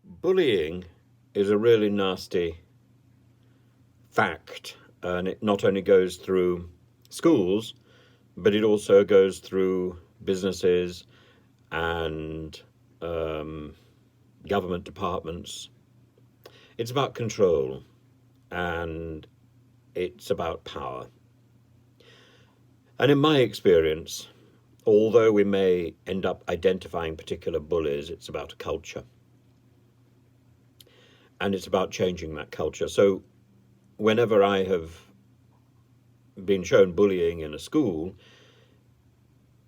Bullying is a really nasty fact, and it not only goes through schools, but it also goes through businesses and government departments. It's about control and it's about power. And in my experience, although we may end up identifying particular bullies, it's about a culture. And it's about changing that culture. So whenever I have been shown bullying in a school,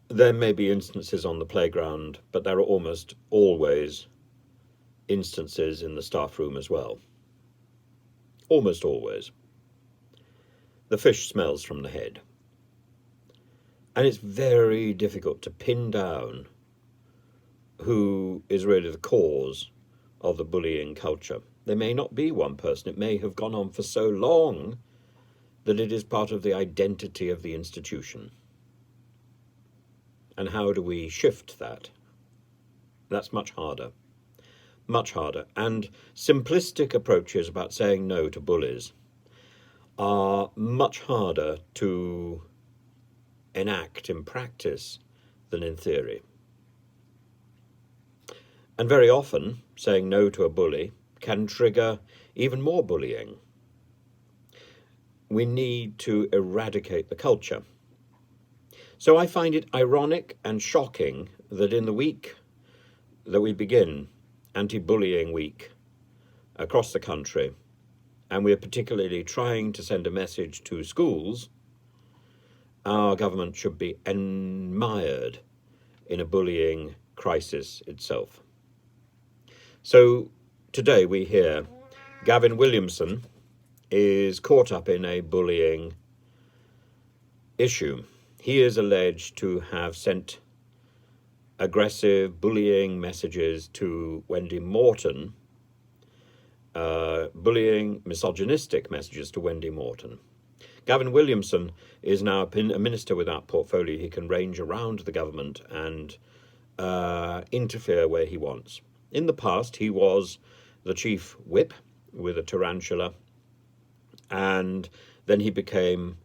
there may be instances on the playground, but there are almost always instances in the staff room as well. Almost always. The fish smells from the head. And it's very difficult to pin down who is really the cause of the bullying culture. There may not be one person. It may have gone on for so long that it is part of the identity of the institution. And how do we shift that? That's much harder. Much harder. And simplistic approaches about saying no to bullies are much harder to enact in practice than in theory. And very often, saying no to a bully can trigger even more bullying. We need to eradicate the culture. So I find it ironic and shocking that in the week that we begin anti-bullying week across the country, and we're particularly trying to send a message to schools, our government should be mired in a bullying crisis itself. So today we hear Gavin Williamson is caught up in a bullying issue. He is alleged to have sent aggressive bullying messages to Wendy Morton, bullying, misogynistic messages to Wendy Morton. Gavin Williamson is now a minister without portfolio. He can range around the government and interfere where he wants. In the past, he was the chief whip with a tarantula, and then he became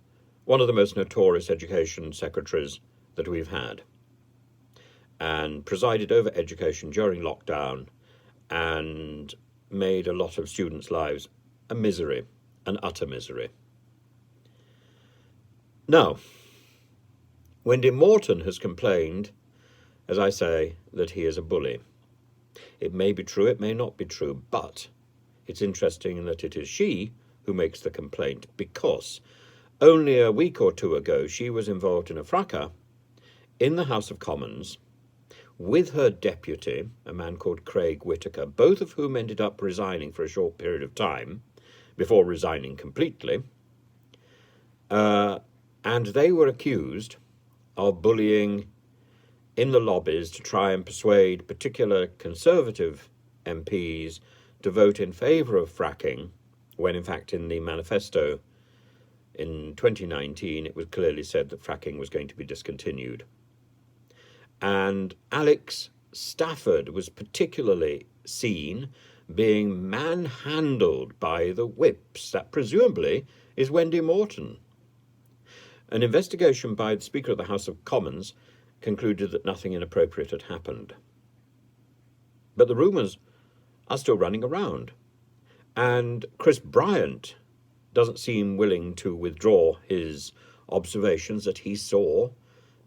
one of the most notorious education secretaries that we've had, and presided over education during lockdown and made a lot of students' lives a misery, an utter misery. Now, Wendy Morton has complained, as I say, that he is a bully. It may be true, it may not be true, but it's interesting that it is she who makes the complaint, because only a week or two ago she was involved in a fracas in the House of Commons with her deputy, a man called Craig Whitaker, both of whom ended up resigning for a short period of time before resigning completely. And they were accused of bullying in the lobbies to try and persuade particular Conservative MPs to vote in favour of fracking, when in fact in the manifesto in 2019 it was clearly said that fracking was going to be discontinued. And Alex Stafford was particularly seen being manhandled by the whips. That presumably is Wendy Morton. An investigation by the Speaker of the House of Commons concluded that nothing inappropriate had happened. But the rumours are still running around. And Chris Bryant doesn't seem willing to withdraw his observations that he saw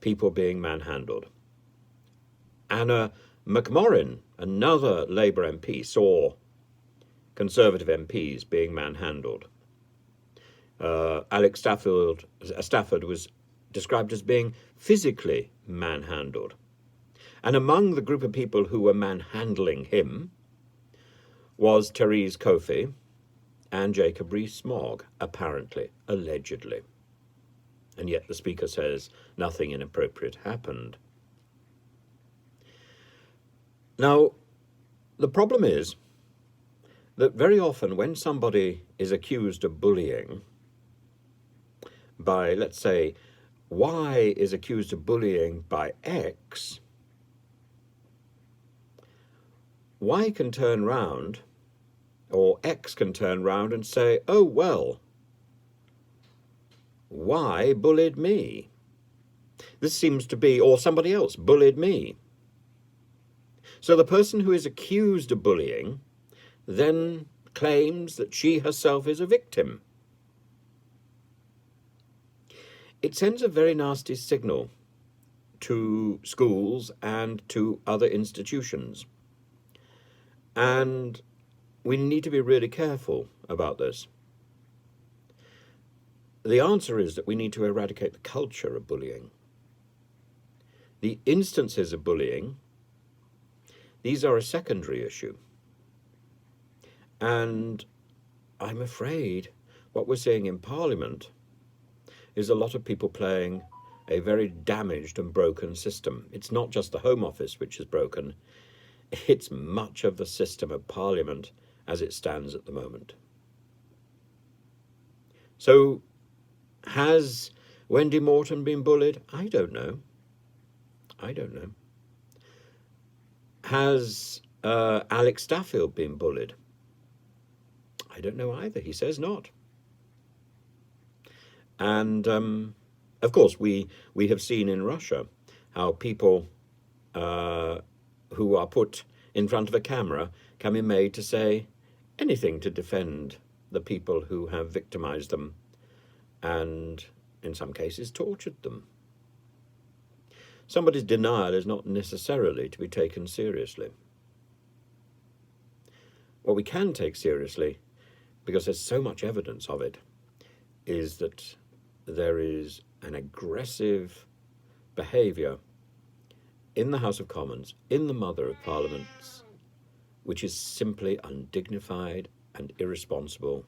people being manhandled. Anna McMorrin, another Labour MP, saw Conservative MPs being manhandled. Alex Stafford was described as being physically manhandled. And among the group of people who were manhandling him was Therese Coffey and Jacob Rees-Mogg, apparently, allegedly. And yet the Speaker says nothing inappropriate happened. Now, the problem is that very often when somebody is accused of bullying by, let's say, Y is accused of bullying by X, Y can turn round, or X can turn round and say, oh, well, Y bullied me. This seems to be, or somebody else bullied me. So the person who is accused of bullying then claims that she herself is a victim. It sends a very nasty signal to schools and to other institutions. And we need to be really careful about this. The answer is that we need to eradicate the culture of bullying. The instances of bullying, these are a secondary issue. And I'm afraid what we're seeing in Parliament is a lot of people playing a very damaged and broken system. It's not just the Home Office which is broken, it's much of the system of Parliament as it stands at the moment. So, has Wendy Morton been bullied? I don't know. Has Alex Staffield been bullied? I don't know either. He says not. And of course, we have seen in Russia how people who are put in front of a camera can be made to say anything to defend the people who have victimized them and, in some cases, tortured them. Somebody's denial is not necessarily to be taken seriously. What we can take seriously, because there's so much evidence of it, is that there is an aggressive behaviour in the House of Commons, in the Mother of Parliaments, which is simply undignified and irresponsible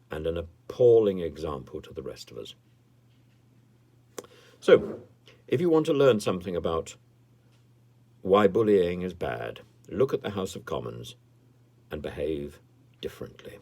and an appalling example to the rest of us. So, if you want to learn something about why bullying is bad, look at the House of Commons and behave differently.